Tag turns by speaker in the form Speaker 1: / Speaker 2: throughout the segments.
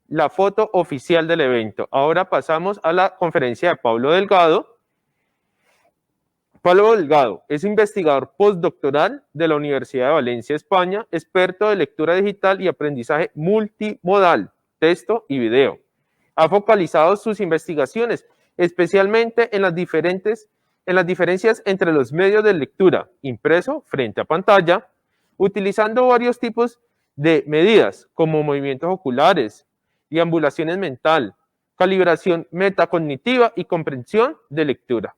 Speaker 1: la foto oficial del evento. Ahora pasamos a la conferencia de Pablo Delgado. Pablo Delgado es investigador postdoctoral de la Universidad de Valencia, España, experto de lectura digital y aprendizaje multimodal, texto y video. Ha focalizado sus investigaciones especialmente en las diferencias entre los medios de lectura, impreso frente a pantalla, utilizando varios tipos de medidas como movimientos oculares, deambulaciones mental, calibración metacognitiva y comprensión de lectura.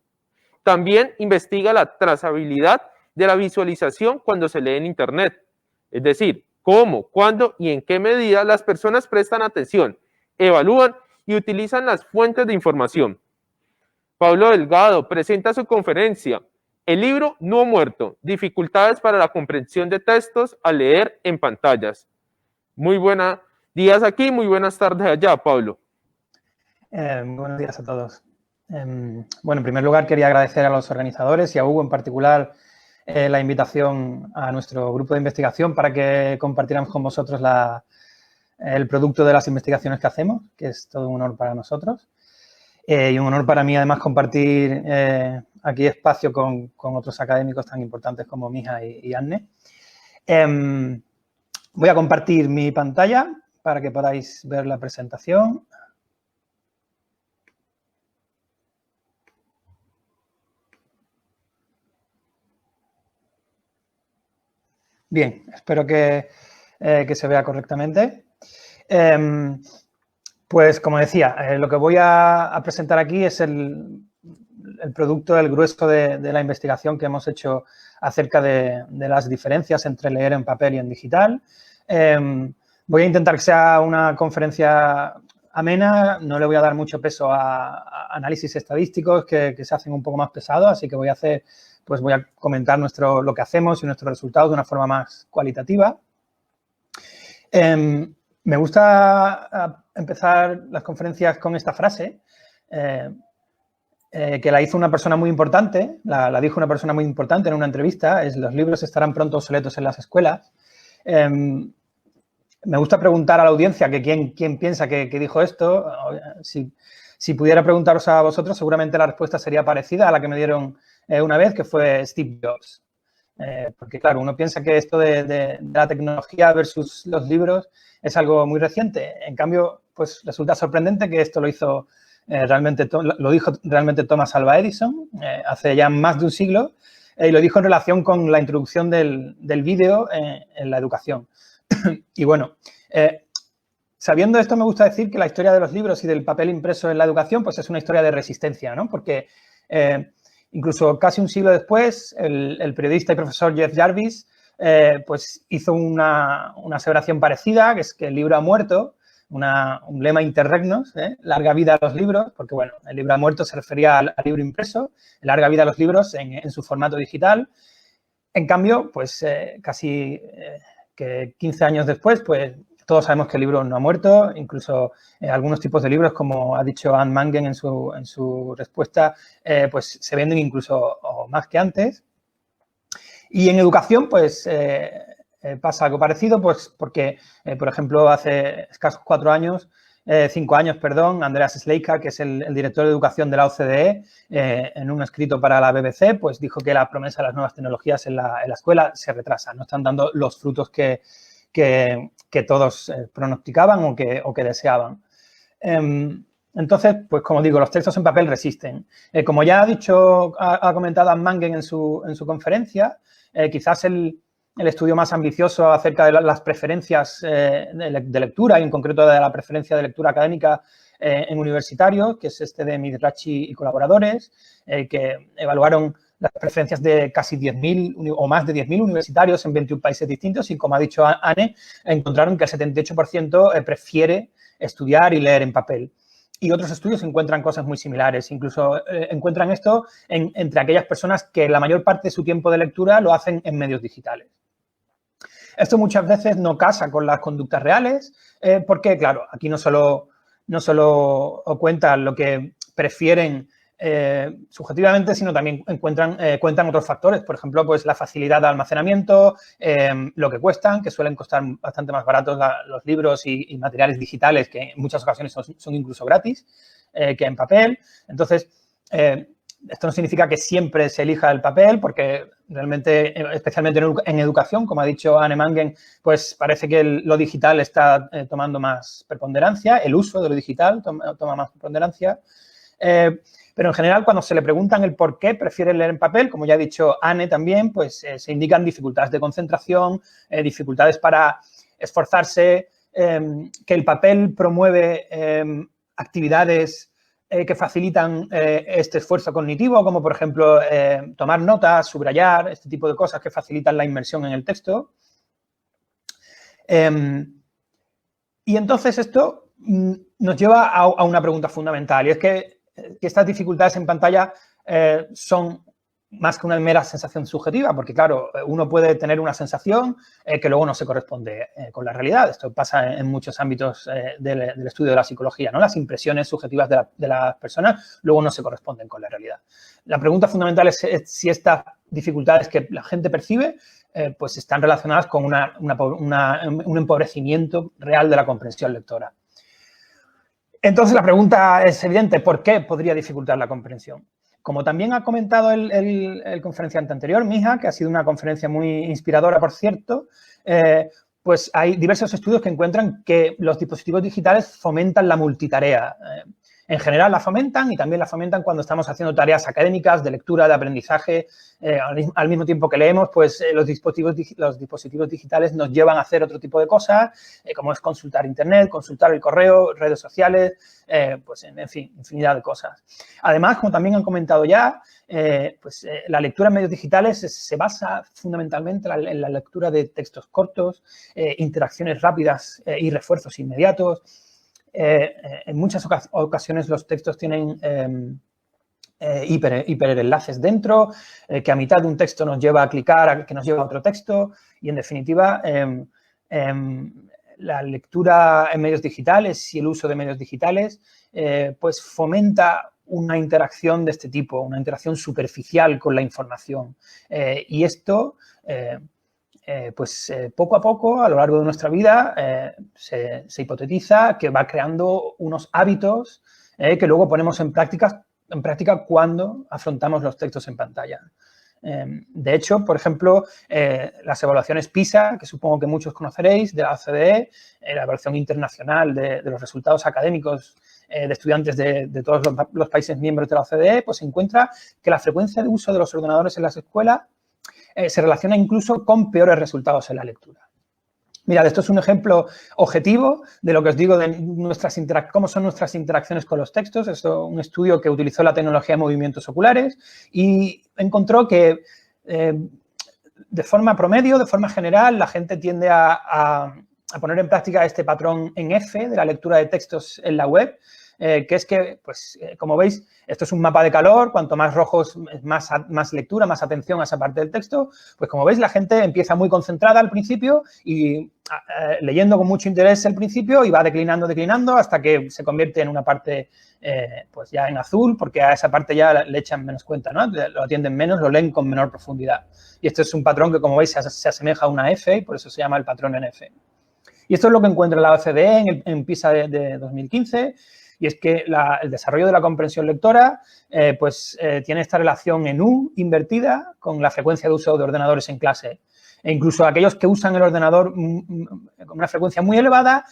Speaker 1: También investiga la trazabilidad de la visualización cuando se lee en Internet, es decir, cómo, cuándo y en qué medida las personas prestan atención, evalúan y utilizan las fuentes de información. Pablo Delgado presenta su conferencia, El libro no muerto, dificultades para la comprensión de textos al leer en pantallas. Muy buenos días aquí, muy buenas tardes allá, Pablo.
Speaker 2: Buenos días a todos. Bueno, en primer lugar quería agradecer a los organizadores y a Hugo en particular la invitación a nuestro grupo de investigación para que compartiéramos con vosotros el producto de las investigaciones que hacemos, que es todo un honor para nosotros. Y un honor para mí, además, compartir aquí espacio con otros académicos tan importantes como Mija y Anne. Voy a compartir mi pantalla para que podáis ver la presentación. Bien, espero que se vea correctamente. Pues, como decía, lo que voy a presentar aquí es el producto, el grueso de la investigación que hemos hecho acerca de las diferencias entre leer en papel y en digital. Voy a intentar que sea una conferencia amena, no le voy a dar mucho peso a análisis estadísticos que se hacen un poco más pesados, así que voy a comentar lo que hacemos y nuestros resultados de una forma más cualitativa. Me gusta empezar las conferencias con esta frase, que la hizo una persona muy importante, la dijo una persona muy importante en una entrevista, es: los libros estarán pronto obsoletos en las escuelas. Me gusta preguntar a la audiencia que quién piensa que dijo esto. Si pudiera preguntaros a vosotros, seguramente la respuesta sería parecida a la que me dieron una vez, que fue Steve Jobs. Porque, claro, uno piensa que esto de la tecnología versus los libros es algo muy reciente. En cambio, pues resulta sorprendente que esto lo dijo realmente Thomas Alva Edison hace ya más de un siglo, y lo dijo en relación con la introducción del vídeo en la educación. Y bueno, sabiendo esto, me gusta decir que la historia de los libros y del papel impreso en la educación pues es una historia de resistencia, ¿no? Porque incluso casi un siglo después, el periodista y profesor Jeff Jarvis pues hizo una aseveración parecida, que es que el libro ha muerto, un lema interregnos, larga vida a los libros, porque, bueno, el libro ha muerto se refería al libro impreso, larga vida a los libros en su formato digital. En cambio, pues casi que 15 años después, pues todos sabemos que el libro no ha muerto, incluso algunos tipos de libros, como ha dicho Anne Mangen en su respuesta, pues se venden incluso más que antes. Y en educación, pues pasa algo parecido, pues porque, por ejemplo, hace escasos 5 años, Andreas Schleicher, que es el director de educación de la OCDE, en un escrito para la BBC, pues dijo que la promesa de las nuevas tecnologías en la escuela se retrasa, no están dando los frutos que todos pronosticaban o que deseaban. Entonces, pues como digo, los textos en papel resisten. Como ya ha comentado Anne Mangen en su conferencia, quizás el estudio más ambicioso acerca de las preferencias de lectura, y en concreto de la preferencia de lectura académica en universitarios, que es este de Mizrachi y colaboradores, que evaluaron las preferencias de casi 10.000 o más de 10.000 universitarios en 21 países distintos, y como ha dicho Anne, encontraron que el 78% prefiere estudiar y leer en papel. Y otros estudios encuentran cosas muy similares, incluso encuentran esto entre aquellas personas que la mayor parte de su tiempo de lectura lo hacen en medios digitales. Esto muchas veces no casa con las conductas reales, porque, claro, aquí no solo cuenta lo que prefieren subjetivamente, sino también cuentan otros factores. Por ejemplo, pues la facilidad de almacenamiento, lo que cuestan, que suelen costar bastante más baratos los libros y materiales digitales, que en muchas ocasiones son incluso gratis, que en papel. Entonces, esto no significa que siempre se elija el papel, porque realmente, especialmente en educación, como ha dicho Anne Mangen, pues parece que lo digital está tomando más preponderancia, el uso de lo digital toma más preponderancia. Pero en general, cuando se le preguntan el por qué prefieren leer en papel, como ya ha dicho Anne también, pues se indican dificultades de concentración, dificultades para esforzarse, que el papel promueve actividades que facilitan este esfuerzo cognitivo, como por ejemplo tomar notas, subrayar, este tipo de cosas que facilitan la inmersión en el texto. Y entonces esto nos lleva a una pregunta fundamental, y es que estas dificultades en pantalla son más que una mera sensación subjetiva, porque, claro, uno puede tener una sensación que luego no se corresponde con la realidad. Esto pasa en muchos ámbitos del estudio de la psicología, ¿no? Las impresiones subjetivas de las personas luego no se corresponden con la realidad. La pregunta fundamental es si estas dificultades que la gente percibe pues están relacionadas con un empobrecimiento real de la comprensión lectora. Entonces, la pregunta es evidente, ¿por qué podría dificultar la comprensión? Como también ha comentado el conferenciante anterior, Miha, que ha sido una conferencia muy inspiradora, por cierto, pues hay diversos estudios que encuentran que los dispositivos digitales fomentan la multitarea. En general la fomentan y también la fomentan cuando estamos haciendo tareas académicas, de lectura, de aprendizaje. Al mismo tiempo que leemos, pues los dispositivos digitales nos llevan a hacer otro tipo de cosas, como es consultar internet, consultar el correo, redes sociales, pues en fin, infinidad de cosas. Además, como también han comentado ya, pues la lectura en medios digitales se basa fundamentalmente en la lectura de textos cortos, interacciones rápidas y refuerzos inmediatos. En muchas ocasiones los textos tienen hiperenlaces dentro, que a mitad de un texto nos lleva a clicar, que nos lleva a otro texto, y en definitiva la lectura en medios digitales y el uso de medios digitales pues fomenta una interacción de este tipo, una interacción superficial con la información, y esto poco a poco, a lo largo de nuestra vida, se hipotetiza que va creando unos hábitos que luego ponemos en práctica cuando afrontamos los textos en pantalla. De hecho, por ejemplo, las evaluaciones PISA, que supongo que muchos conoceréis, de la OCDE, la evaluación internacional de los resultados académicos de estudiantes de todos los países miembros de la OCDE, pues se encuentra que la frecuencia de uso de los ordenadores en las escuelas se relaciona incluso con peores resultados en la lectura. Mirad, esto es un ejemplo objetivo de lo que os digo de cómo son nuestras interacciones con los textos. Es un estudio que utilizó la tecnología de movimientos oculares y encontró que de forma promedio, de forma general, la gente tiende a poner en práctica este patrón en F de la lectura de textos en la web, que es que, pues, como veis, esto es un mapa de calor, cuanto más rojos, más lectura, más atención a esa parte del texto. Pues, como veis, la gente empieza muy concentrada al principio y leyendo con mucho interés el principio y va declinando hasta que se convierte en una parte, pues, ya en azul, porque a esa parte ya le echan menos cuenta, ¿no? Lo atienden menos, lo leen con menor profundidad. Y esto es un patrón que, como veis, se asemeja a una F y por eso se llama el patrón en F. Y esto es lo que encuentra la OCDE en PISA de 2015. Y es que el desarrollo de la comprensión lectora tiene esta relación en U invertida con la frecuencia de uso de ordenadores en clase. E incluso aquellos que usan el ordenador con una frecuencia muy elevada,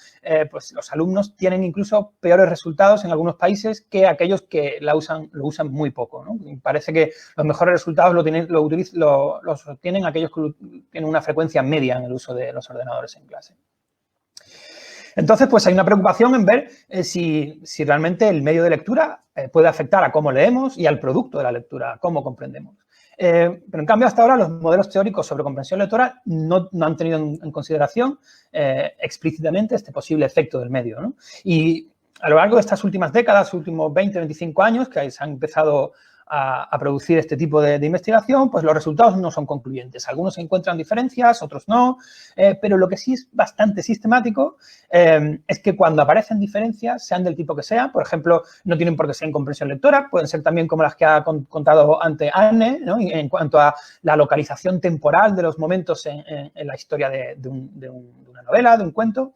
Speaker 2: pues los alumnos tienen incluso peores resultados en algunos países que aquellos que lo usan muy poco, ¿no? Y parece que los mejores resultados los obtienen aquellos que tienen una frecuencia media en el uso de los ordenadores en clase. Entonces, pues hay una preocupación en ver si realmente el medio de lectura puede afectar a cómo leemos y al producto de la lectura, a cómo comprendemos. Pero, en cambio, hasta ahora los modelos teóricos sobre comprensión lectora no han tenido en consideración explícitamente este posible efecto del medio, ¿no? Y a lo largo de estas últimas décadas, últimos 20, 25 años, que se han empezado a producir este tipo de investigación, pues los resultados no son concluyentes. Algunos encuentran diferencias, otros no, pero lo que sí es bastante sistemático es que cuando aparecen diferencias, sean del tipo que sea, por ejemplo, no tienen por qué ser en comprensión lectora, pueden ser también como las que ha contado antes Anne, ¿no? En cuanto a la localización temporal de los momentos en la historia de una novela, de un cuento,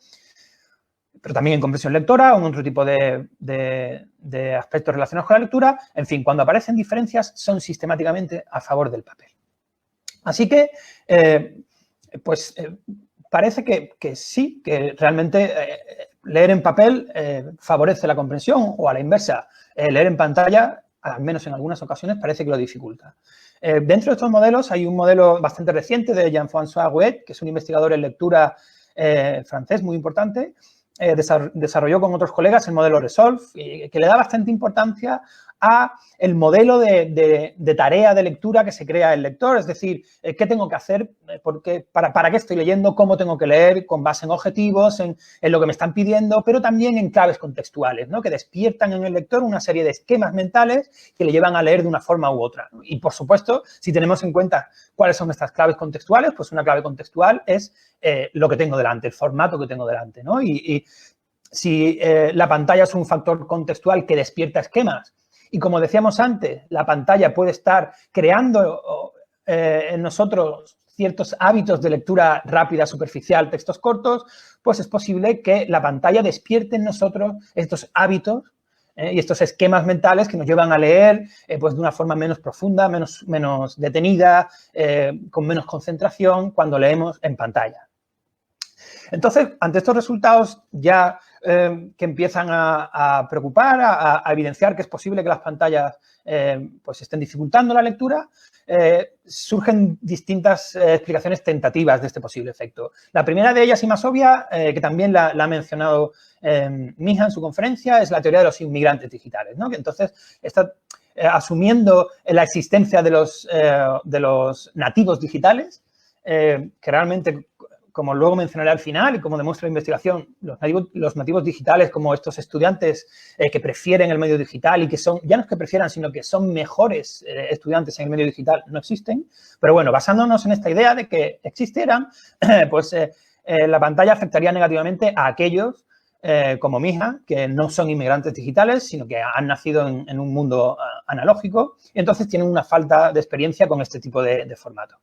Speaker 2: pero también en comprensión lectora o en otro tipo de aspectos relacionados con la lectura. En fin, cuando aparecen diferencias, son sistemáticamente a favor del papel. Así que, parece que sí, que realmente leer en papel favorece la comprensión, o a la inversa, leer en pantalla, al menos en algunas ocasiones, parece que lo dificulta. Dentro de estos modelos hay un modelo bastante reciente de Jean-François Huet, que es un investigador en lectura francés muy importante. Desarrolló con otros colegas el modelo Resolve, que le da bastante importancia a el modelo de tarea de lectura que se crea el lector, es decir, qué tengo que hacer, para qué estoy leyendo, cómo tengo que leer, con base en objetivos, en lo que me están pidiendo, pero también en claves contextuales, ¿no? Que despiertan en el lector una serie de esquemas mentales que le llevan a leer de una forma u otra. Y, por supuesto, si tenemos en cuenta cuáles son estas claves contextuales, pues una clave contextual es lo que tengo delante, el formato que tengo delante, ¿no? Y si la pantalla es un factor contextual que despierta esquemas, y como decíamos antes, la pantalla puede estar creando en nosotros ciertos hábitos de lectura rápida, superficial, textos cortos, pues es posible que la pantalla despierte en nosotros estos hábitos y estos esquemas mentales que nos llevan a leer pues de una forma menos profunda, menos detenida, con menos concentración cuando leemos en pantalla. Entonces, ante estos resultados ya que empiezan a preocupar, a evidenciar que es posible que las pantallas pues estén dificultando la lectura, surgen distintas explicaciones tentativas de este posible efecto. La primera de ellas y más obvia, que también la ha mencionado Miha en su conferencia, es la teoría de los inmigrantes digitales, ¿no? Que entonces está asumiendo la existencia de los nativos digitales, que realmente, como luego mencionaré al final y como demuestra la investigación, los nativos digitales, como estos estudiantes que prefieren el medio digital y que son, ya no es que prefieran, sino que son mejores estudiantes en el medio digital, no existen. Pero bueno, basándonos en esta idea de que existieran, pues la pantalla afectaría negativamente a aquellos como Miha, que no son inmigrantes digitales, sino que han nacido en un mundo analógico y entonces tienen una falta de experiencia con este tipo de formato.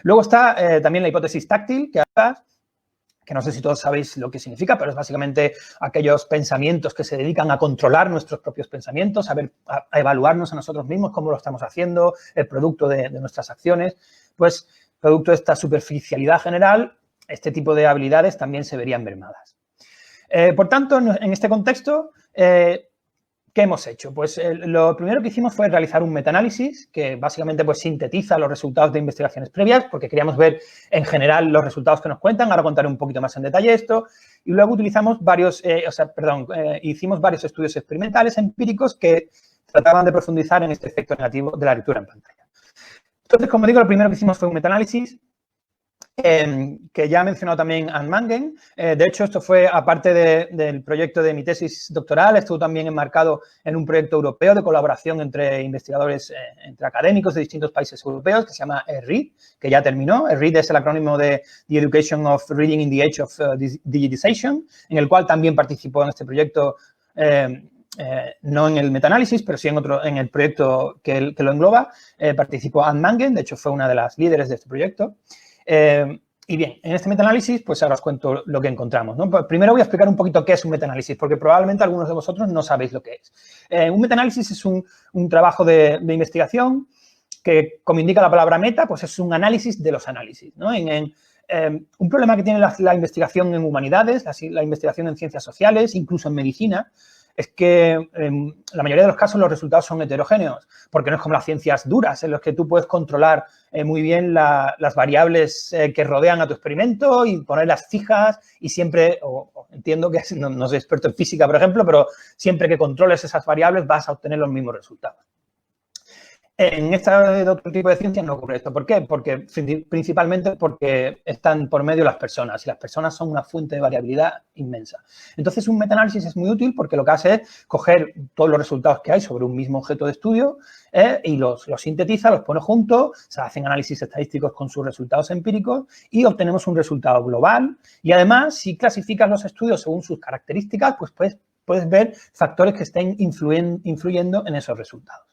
Speaker 2: Luego está también la hipótesis táctil, que no sé si todos sabéis lo que significa, pero es básicamente aquellos pensamientos que se dedican a controlar nuestros propios pensamientos, a evaluarnos a nosotros mismos, cómo lo estamos haciendo, el producto de nuestras acciones. Pues, producto de esta superficialidad general, este tipo de habilidades también se verían mermadas. Por tanto, en este contexto, ¿qué hemos hecho? Pues lo primero que hicimos fue realizar un metaanálisis que básicamente pues sintetiza los resultados de investigaciones previas, porque queríamos ver en general los resultados que nos cuentan. Ahora contaré un poquito más en detalle esto. Y luego utilizamos hicimos varios estudios experimentales empíricos que trataban de profundizar en este efecto negativo de la lectura en pantalla. Entonces, como digo, lo primero que hicimos fue un metaanálisis que ya ha mencionado también Anne Mangen. De hecho, esto fue, aparte del proyecto de mi tesis doctoral, estuvo también enmarcado en un proyecto europeo de colaboración entre investigadores, entre académicos de distintos países europeos, que se llama ERID, que ya terminó. ERID es el acrónimo de The Education of Reading in the Age of Digitization, en el cual también participó en este proyecto, no en el metaanálisis, pero sí en el proyecto que lo engloba. Participó Anne Mangen, de hecho, fue una de las líderes de este proyecto. Y bien, en este metaanálisis, pues ahora os cuento lo que encontramos, ¿no? Pues primero voy a explicar un poquito qué es un metaanálisis, porque probablemente algunos de vosotros no sabéis lo que es. Un metaanálisis es un trabajo de investigación que, como indica la palabra meta, pues es un análisis de los análisis, ¿no? Un problema que tiene la investigación en humanidades, la investigación en ciencias sociales, incluso en medicina, es que en la mayoría de los casos los resultados son heterogéneos, porque no es como las ciencias duras, en las que tú puedes controlar muy bien las variables que rodean a tu experimento y ponerlas fijas y siempre, entiendo que no soy experto en física, por ejemplo, pero siempre que controles esas variables vas a obtener los mismos resultados. En este otro tipo de ciencias no ocurre esto. ¿Por qué? Porque principalmente porque están por medio las personas y las personas son una fuente de variabilidad inmensa. Entonces, un metaanálisis es muy útil porque lo que hace es coger todos los resultados que hay sobre un mismo objeto de estudio y los sintetiza, los pone juntos, se hacen análisis estadísticos con sus resultados empíricos y obtenemos un resultado global. Y además, si clasificas los estudios según sus características, pues puedes ver factores que estén influyendo en esos resultados.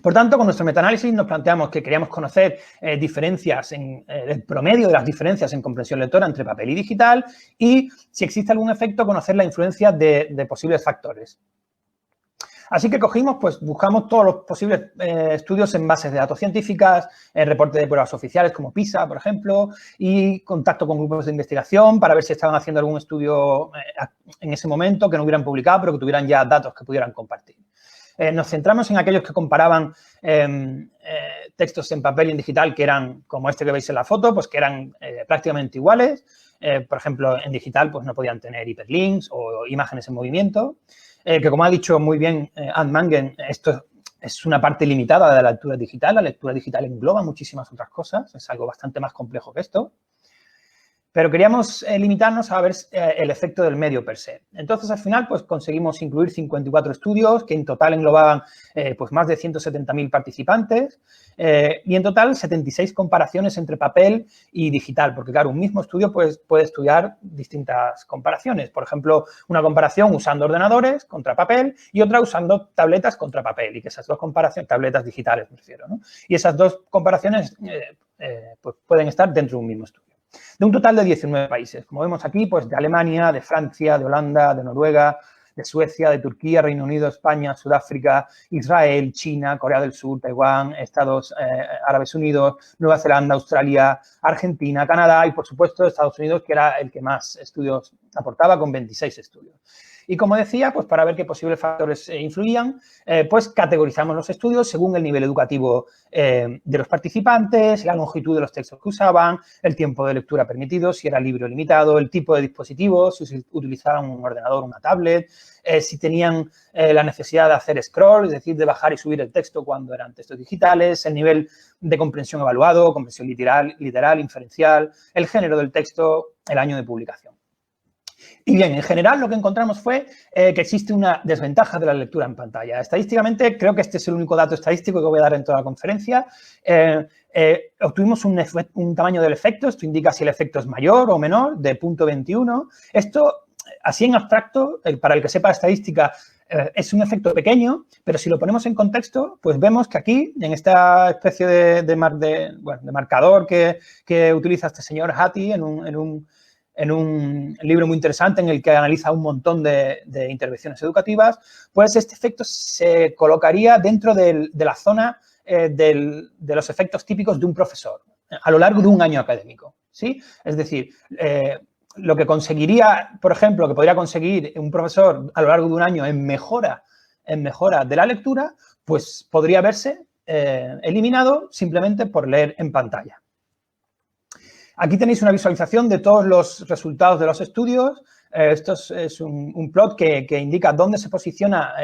Speaker 2: Por tanto, con nuestro metaanálisis nos planteamos que queríamos conocer diferencias el promedio de las diferencias en comprensión lectora entre papel y digital y, si existe algún efecto, conocer la influencia de posibles factores. Así que pues buscamos todos los posibles estudios en bases de datos científicas, reportes de pruebas oficiales como PISA, por ejemplo, y contacto con grupos de investigación para ver si estaban haciendo algún estudio en ese momento que no hubieran publicado, pero que tuvieran ya datos que pudieran compartir. Nos centramos en aquellos que comparaban textos en papel y en digital que eran, como este que veis en la foto, pues que eran prácticamente iguales. Por ejemplo, en digital pues no podían tener hiperlinks o imágenes en movimiento. Que como ha dicho muy bien Anne Mangen, esto es una parte limitada de la lectura digital. La lectura digital engloba muchísimas otras cosas. Es algo bastante más complejo que esto. Pero queríamos limitarnos a ver el efecto del medio per se. Entonces, al final, pues conseguimos incluir 54 estudios que en total englobaban pues más de 170.000 participantes y en total 76 comparaciones entre papel y digital, porque claro, un mismo estudio pues, puede estudiar distintas comparaciones. Por ejemplo, una comparación usando ordenadores contra papel y otra usando tabletas contra papel, y que esas dos comparaciones, tabletas digitales me refiero, ¿no? Y esas dos comparaciones pues pueden estar dentro de un mismo estudio. De un total de 19 países. Como vemos aquí, pues de Alemania, de Francia, de Holanda, de Noruega, de Suecia, de Turquía, Reino Unido, España, Sudáfrica, Israel, China, Corea del Sur, Taiwán, Estados Árabes Unidos, Nueva Zelanda, Australia, Argentina, Canadá y, por supuesto, Estados Unidos, que era el que más estudios aportaba, con 26 estudios. Y como decía, pues para ver qué posibles factores influían, pues categorizamos los estudios según el nivel educativo de los participantes, la longitud de los textos que usaban, el tiempo de lectura permitido, si era libre o limitado, el tipo de dispositivo, si utilizaban un ordenador o una tablet, si tenían la necesidad de hacer scroll, es decir, de bajar y subir el texto cuando eran textos digitales, el nivel de comprensión evaluado, comprensión literal, inferencial, el género del texto, el año de publicación. Y bien, en general lo que encontramos fue que existe una desventaja de la lectura en pantalla. Estadísticamente, creo que este es el único dato estadístico que voy a dar en toda la conferencia. Obtuvimos un tamaño del efecto, esto indica si el efecto es mayor o menor, de 0.21. Esto, así en abstracto, para el que sepa estadística, es un efecto pequeño, pero si lo ponemos en contexto, pues vemos que aquí, en esta especie de marcador que utiliza este señor Hattie en un libro muy interesante en el que analiza un montón de intervenciones educativas, pues este efecto se colocaría dentro de la zona de los efectos típicos de un profesor a lo largo de un año académico, ¿sí? Es decir, lo que conseguiría, por ejemplo, que podría conseguir un profesor a lo largo de un año en mejora de la lectura, pues podría verse eliminado simplemente por leer en pantalla. Aquí tenéis una visualización de todos los resultados de los estudios. Esto es un plot que indica dónde se posiciona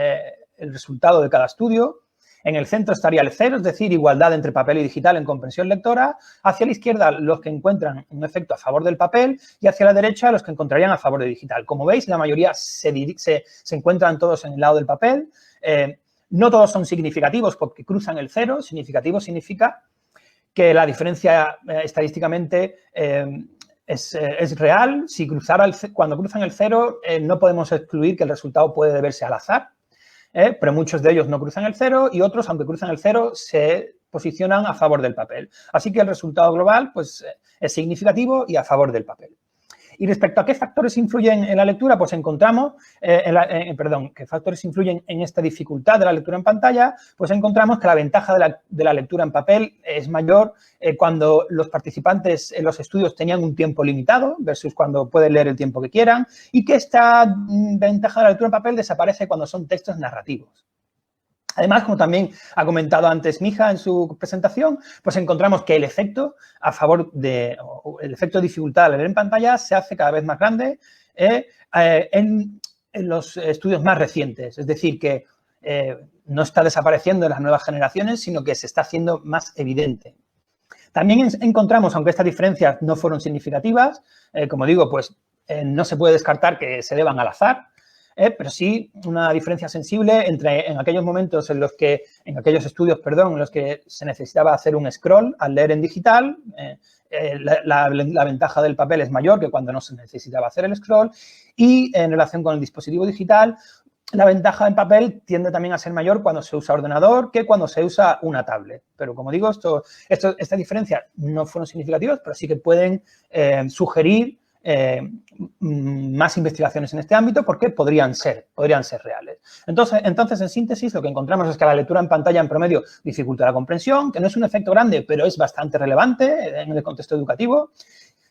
Speaker 2: el resultado de cada estudio. En el centro estaría el cero, es decir, igualdad entre papel y digital en comprensión lectora. Hacia la izquierda, los que encuentran un efecto a favor del papel y hacia la derecha, los que encontrarían a favor de digital. Como veis, la mayoría se encuentran todos en el lado del papel. No todos son significativos porque cruzan el cero. Significativo significa que la diferencia estadísticamente es real. Si cuando cruzan el cero, no podemos excluir que el resultado puede deberse al azar, pero muchos de ellos no cruzan el cero y otros, aunque cruzan el cero, se posicionan a favor del papel. Así que el resultado global pues, es significativo y a favor del papel. Y respecto a qué factores influyen en la lectura, pues encontramos, qué factores influyen en esta dificultad de la lectura en pantalla, pues encontramos que la ventaja de la lectura en papel es mayor cuando los participantes en los estudios tenían un tiempo limitado versus cuando pueden leer el tiempo que quieran y que esta ventaja de la lectura en papel desaparece cuando son textos narrativos. Además, como también ha comentado antes Mija en su presentación, pues encontramos que el efecto el efecto de dificultad al leer en pantalla se hace cada vez más grande en los estudios más recientes. Es decir, que no está desapareciendo en las nuevas generaciones, sino que se está haciendo más evidente. También encontramos, aunque estas diferencias no fueron significativas, como digo, pues no se puede descartar que se deban al azar, pero sí una diferencia sensible en aquellos momentos en aquellos estudios, en los que se necesitaba hacer un scroll al leer en digital. La ventaja del papel es mayor que cuando no se necesitaba hacer el scroll, y en relación con el dispositivo digital, la ventaja en papel tiende también a ser mayor cuando se usa ordenador que cuando se usa una tablet. Pero, como digo, estas diferencias no fueron significativas, pero sí que pueden sugerir más investigaciones en este ámbito porque podrían ser reales. Entonces, en síntesis, lo que encontramos es que la lectura en pantalla en promedio dificulta la comprensión, que no es un efecto grande, pero es bastante relevante en el contexto educativo,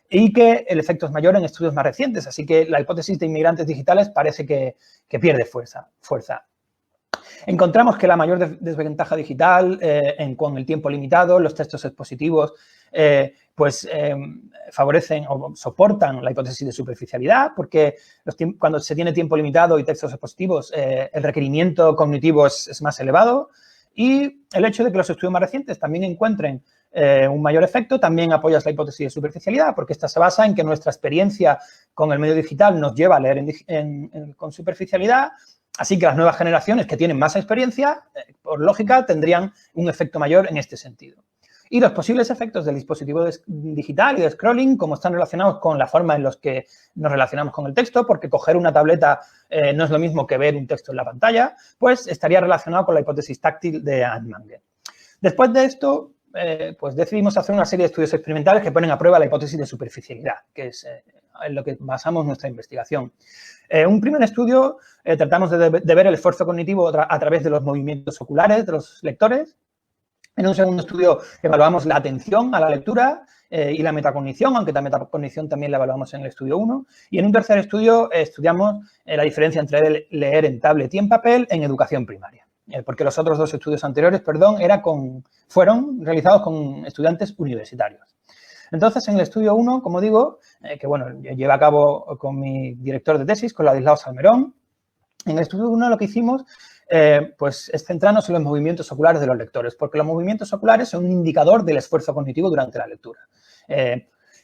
Speaker 2: y que el efecto es mayor en estudios más recientes. Así que la hipótesis de inmigrantes digitales parece que pierde fuerza. Encontramos que la mayor desventaja digital con el tiempo limitado, los textos expositivos, favorecen o soportan la hipótesis de superficialidad, porque cuando se tiene tiempo limitado y textos expositivos, el requerimiento cognitivo es más elevado, y el hecho de que los estudios más recientes también encuentren un mayor efecto también apoya la hipótesis de superficialidad, porque esta se basa en que nuestra experiencia con el medio digital nos lleva a leer con superficialidad. Así que las nuevas generaciones que tienen más experiencia, por lógica, tendrían un efecto mayor en este sentido. Y los posibles efectos del dispositivo digital y de scrolling, como están relacionados con la forma en la que nos relacionamos con el texto, porque coger una tableta no es lo mismo que ver un texto en la pantalla, pues estaría relacionado con la hipótesis táctil de Antmanger. Después de esto, pues decidimos hacer una serie de estudios experimentales que ponen a prueba la hipótesis de superficialidad, que es en lo que basamos nuestra investigación. Un primer estudio, tratamos de ver el esfuerzo cognitivo a través de los movimientos oculares de los lectores. En un segundo estudio evaluamos la atención a la lectura y la metacognición, aunque la metacognición también la evaluamos en el estudio 1. Y en un tercer estudio estudiamos la diferencia entre leer en tablet y en papel en educación primaria. Porque los otros dos estudios anteriores, fueron realizados con estudiantes universitarios. Entonces, en el estudio 1, como digo, que lleva a cabo con mi director de tesis, con Ladislao Salmerón, en el estudio 1 lo que hicimos pues es centrarnos en los movimientos oculares de los lectores, porque los movimientos oculares son un indicador del esfuerzo cognitivo durante la lectura.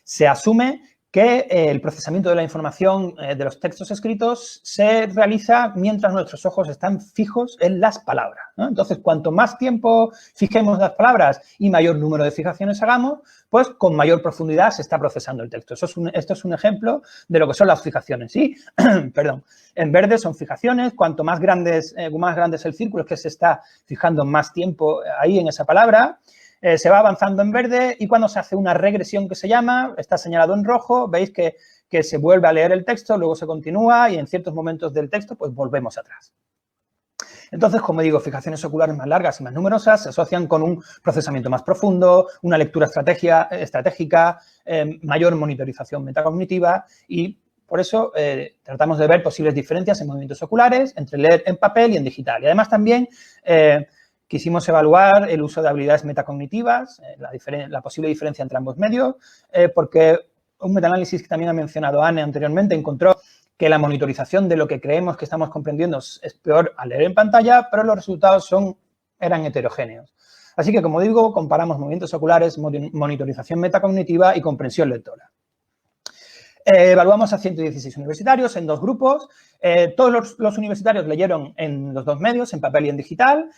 Speaker 2: Se asume que el procesamiento de la información de los textos escritos se realiza mientras nuestros ojos están fijos en las palabras, ¿no? Entonces, cuanto más tiempo fijemos las palabras y mayor número de fijaciones hagamos, pues con mayor profundidad se está procesando el texto. Esto es un ejemplo de lo que son las fijaciones. ¿Sí? Perdón. En verde son fijaciones. Cuanto más grande es el círculo, es que se está fijando más tiempo ahí en esa palabra. Se va avanzando en verde, y cuando se hace una regresión que se llama, está señalado en rojo, veis que se vuelve a leer el texto, luego se continúa y en ciertos momentos del texto pues volvemos atrás. Entonces, como digo, fijaciones oculares más largas y más numerosas se asocian con un procesamiento más profundo, una lectura estratégica, mayor monitorización metacognitiva, y por eso tratamos de ver posibles diferencias en movimientos oculares entre leer en papel y en digital. Y además también quisimos evaluar el uso de habilidades metacognitivas, la posible diferencia entre ambos medios, porque un metaanálisis que también ha mencionado Anne anteriormente encontró que la monitorización de lo que creemos que estamos comprendiendo es peor al leer en pantalla, pero los resultados eran heterogéneos. Así que, como digo, comparamos movimientos oculares, monitorización metacognitiva y comprensión lectora. Evaluamos a 116 universitarios en dos grupos. Todos los universitarios leyeron en los dos medios, en papel y en digital,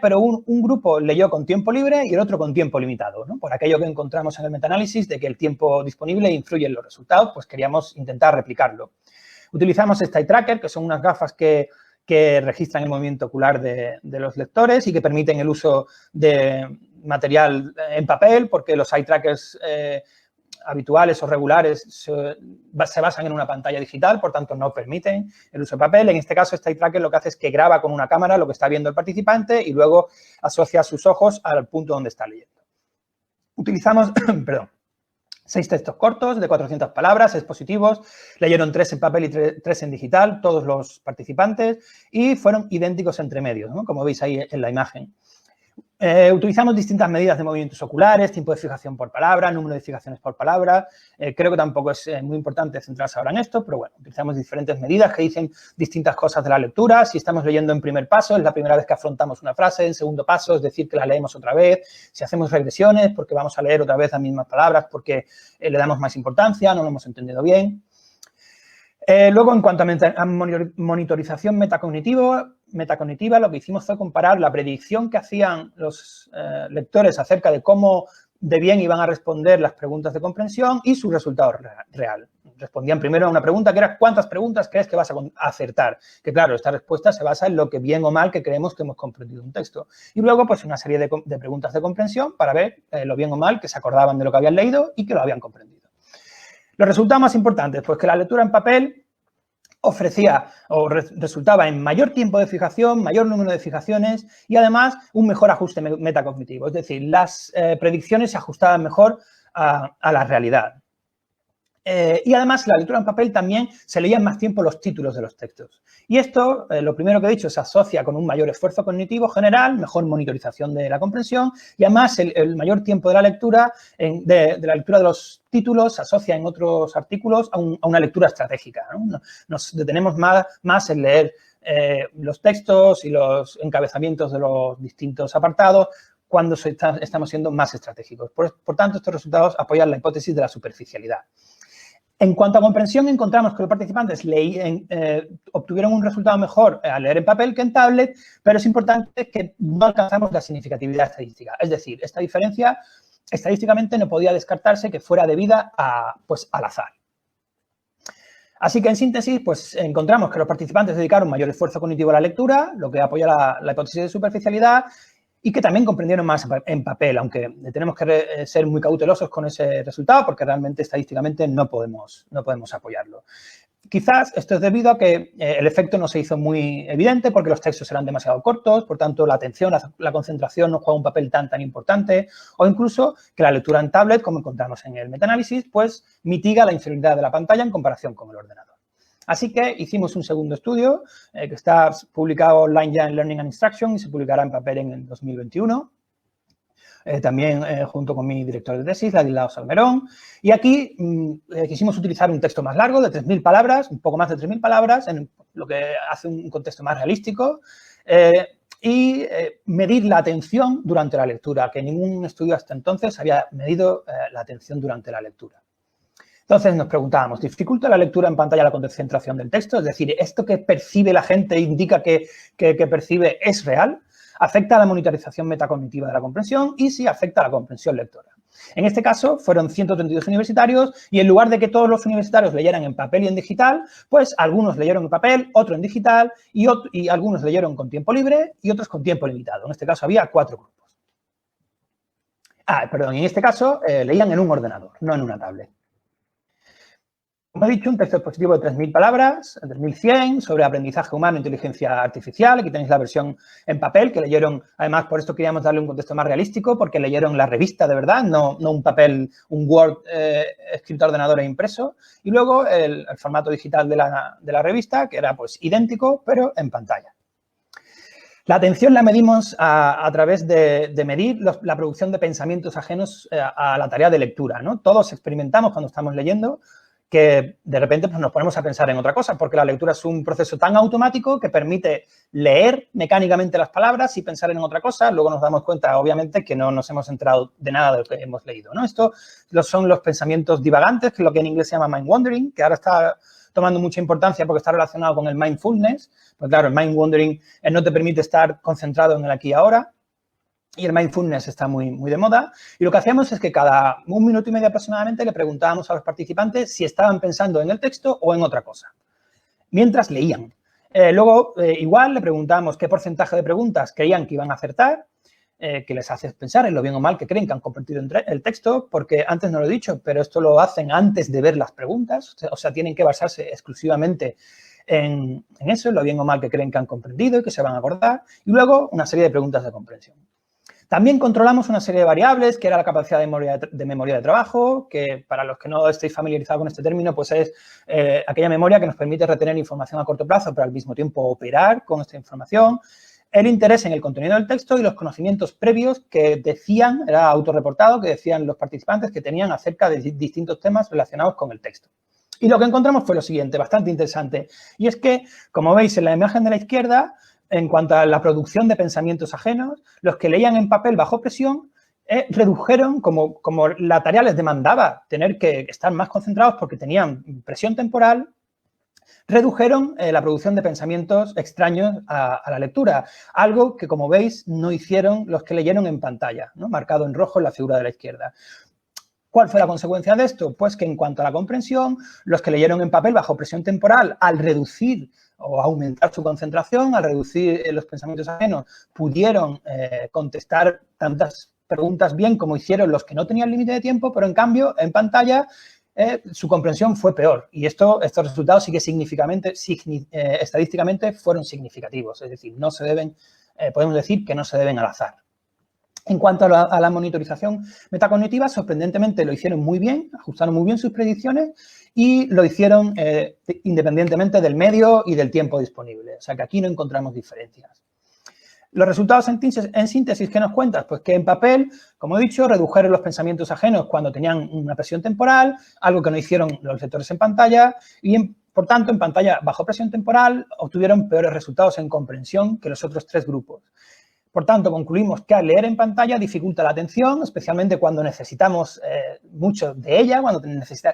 Speaker 2: pero un grupo leyó con tiempo libre y el otro con tiempo limitado, ¿no? Por aquello que encontramos en el metaanálisis de que el tiempo disponible influye en los resultados, pues queríamos intentar replicarlo. Utilizamos Eye Tracker, que son unas gafas que registran el movimiento ocular de los lectores y que permiten el uso de material en papel, porque los eye trackers habituales o regulares se basan en una pantalla digital, por tanto no permiten el uso de papel. En este caso, Eye Tracker lo que hace es que graba con una cámara lo que está viendo el participante y luego asocia sus ojos al punto donde está leyendo. Utilizamos, 6 textos cortos de 400 palabras, expositivos. Leyeron 3 en papel y 3 en digital, todos los participantes, y fueron idénticos entre medios, ¿no? Como veis ahí en la imagen. Utilizamos distintas medidas de movimientos oculares, tiempo de fijación por palabra, número de fijaciones por palabra. Creo que tampoco es muy importante centrarse ahora en esto, pero bueno, utilizamos diferentes medidas que dicen distintas cosas de la lectura. Si estamos leyendo en primer paso, es la primera vez que afrontamos una frase. En segundo paso, es decir, que la leemos otra vez. Si hacemos regresiones, porque vamos a leer otra vez las mismas palabras, porque le damos más importancia, no lo hemos entendido bien. Luego, en cuanto a monitorización metacognitiva, lo que hicimos fue comparar la predicción que hacían los lectores acerca de cómo de bien iban a responder las preguntas de comprensión y su resultado real. Respondían primero a una pregunta que era ¿cuántas preguntas crees que vas a acertar? Que claro, esta respuesta se basa en lo que bien o mal que creemos que hemos comprendido un texto. Y luego, pues, una serie de preguntas de comprensión para ver lo bien o mal que se acordaban de lo que habían leído y que lo habían comprendido. Los resultados más importantes, pues que la lectura en papel ofrecía o resultaba en mayor tiempo de fijación, mayor número de fijaciones y además un mejor ajuste metacognitivo. Es decir, las predicciones se ajustaban mejor a la realidad. Y además, la lectura en papel también se leían más tiempo los títulos de los textos. Y esto, lo primero que he dicho, se asocia con un mayor esfuerzo cognitivo general, mejor monitorización de la comprensión y además el mayor tiempo de la lectura, de la lectura de los títulos, se asocia en otros artículos a una lectura estratégica, ¿no? Nos detenemos más en leer los textos y los encabezamientos de los distintos apartados cuando estamos siendo más estratégicos. Por tanto, estos resultados apoyan la hipótesis de la superficialidad. En cuanto a comprensión, encontramos que los participantes obtuvieron un resultado mejor al leer en papel que en tablet, pero es importante que no alcanzamos la significatividad estadística. Es decir, esta diferencia estadísticamente no podía descartarse que fuera debida al azar. Así que, en síntesis, pues encontramos que los participantes dedicaron mayor esfuerzo cognitivo a la lectura, lo que apoya la hipótesis de superficialidad, y que también comprendieron más en papel, aunque tenemos que ser muy cautelosos con ese resultado porque realmente estadísticamente no podemos apoyarlo. Quizás esto es debido a que el efecto no se hizo muy evidente porque los textos eran demasiado cortos, por tanto la atención, la concentración no juega un papel tan importante, o incluso que la lectura en tablet, como encontramos en el metaanálisis, pues mitiga la inferioridad de la pantalla en comparación con el ordenador. Así que hicimos un segundo estudio que está publicado online ya en Learning and Instruction y se publicará en papel en el 2021. También junto con mi director de tesis, Ladislao Salmerón. Y aquí quisimos utilizar un texto más largo, de 3.000 palabras, un poco más de 3.000 palabras, en lo que hace un contexto más realístico, y medir la atención durante la lectura, que ningún estudio hasta entonces había medido la atención durante la lectura. Entonces nos preguntábamos, ¿dificulta la lectura en pantalla la concentración del texto? Es decir, ¿esto que percibe la gente indica que percibe es real? ¿Afecta a la monitorización metacognitiva de la comprensión? Y si afecta a la comprensión lectora. En este caso, fueron 132 universitarios y en lugar de que todos los universitarios leyeran en papel y en digital, pues algunos leyeron en papel, otros en digital y algunos leyeron con tiempo libre y otros con tiempo limitado. En este caso había 4 grupos. En este caso leían en un ordenador, no en una tablet. Como he dicho, un texto expositivo de 3.000 palabras, 3.100, sobre aprendizaje humano e inteligencia artificial. Aquí tenéis la versión en papel que leyeron, además, por esto queríamos darle un contexto más realístico, porque leyeron la revista de verdad, no un papel, un Word escrito a ordenador e impreso. Y luego el formato digital de la revista, que era pues idéntico, pero en pantalla. La atención la medimos a través de medir la producción de pensamientos ajenos a la tarea de lectura, ¿no? Todos experimentamos cuando estamos leyendo que de repente pues, nos ponemos a pensar en otra cosa, porque la lectura es un proceso tan automático que permite leer mecánicamente las palabras y pensar en otra cosa. Luego nos damos cuenta, obviamente, que no nos hemos enterado de nada de lo que hemos leído, ¿no? Esto son los pensamientos divagantes, que es lo que en inglés se llama mind wandering, que ahora está tomando mucha importancia porque está relacionado con el mindfulness. Pues claro, el mind wandering no te permite estar concentrado en el aquí y ahora. Y el mindfulness está muy de moda. Y lo que hacíamos es que cada 1 minuto y medio aproximadamente le preguntábamos a los participantes si estaban pensando en el texto o en otra cosa, mientras leían. Luego, igual, le preguntábamos qué porcentaje de preguntas creían que iban a acertar, que les hace pensar en lo bien o mal que creen que han comprendido el texto, porque antes no lo he dicho, pero esto lo hacen antes de ver las preguntas, o sea, tienen que basarse exclusivamente en eso, en lo bien o mal que creen que han comprendido y que se van a acordar, y luego una serie de preguntas de comprensión. También controlamos una serie de variables, que era la capacidad de memoria de trabajo, que para los que no estéis familiarizados con este término, pues es aquella memoria que nos permite retener información a corto plazo, pero al mismo tiempo operar con esta información. el interés en el contenido del texto y los conocimientos previos que decían, era autorreportado, que decían los participantes que tenían acerca de distintos temas relacionados con el texto. Y lo que encontramos fue lo siguiente, bastante interesante, y es que, como veis en la imagen de la izquierda, en cuanto a la producción de pensamientos ajenos, los que leían en papel bajo presión redujeron, como la tarea les demandaba tener que estar más concentrados porque tenían presión temporal, redujeron la producción de pensamientos extraños a la lectura, algo que, como veis, no hicieron los que leyeron en pantalla, ¿no? Marcado en rojo en la figura de la izquierda. ¿Cuál fue la consecuencia de esto? Pues que en cuanto a la comprensión, los que leyeron en papel bajo presión temporal, al reducir o aumentar su concentración, al reducir los pensamientos ajenos, pudieron contestar tantas preguntas bien como hicieron los que no tenían límite de tiempo, pero en cambio, en pantalla, su comprensión fue peor. Y estos resultados sí que estadísticamente fueron significativos. Es decir, no se deben, podemos decir que no se deben al azar. En cuanto a la monitorización metacognitiva, sorprendentemente lo hicieron muy bien, ajustaron muy bien sus predicciones y lo hicieron independientemente del medio y del tiempo disponible. O sea que aquí no encontramos diferencias. Los resultados en síntesis, ¿qué nos cuentas? Pues que en papel, como he dicho, redujeron los pensamientos ajenos cuando tenían una presión temporal, algo que no hicieron los lectores en pantalla, y por tanto, en pantalla bajo presión temporal obtuvieron peores resultados en comprensión que los otros tres grupos. Por tanto, concluimos que al leer en pantalla dificulta la atención, especialmente cuando necesitamos mucho de ella, cuando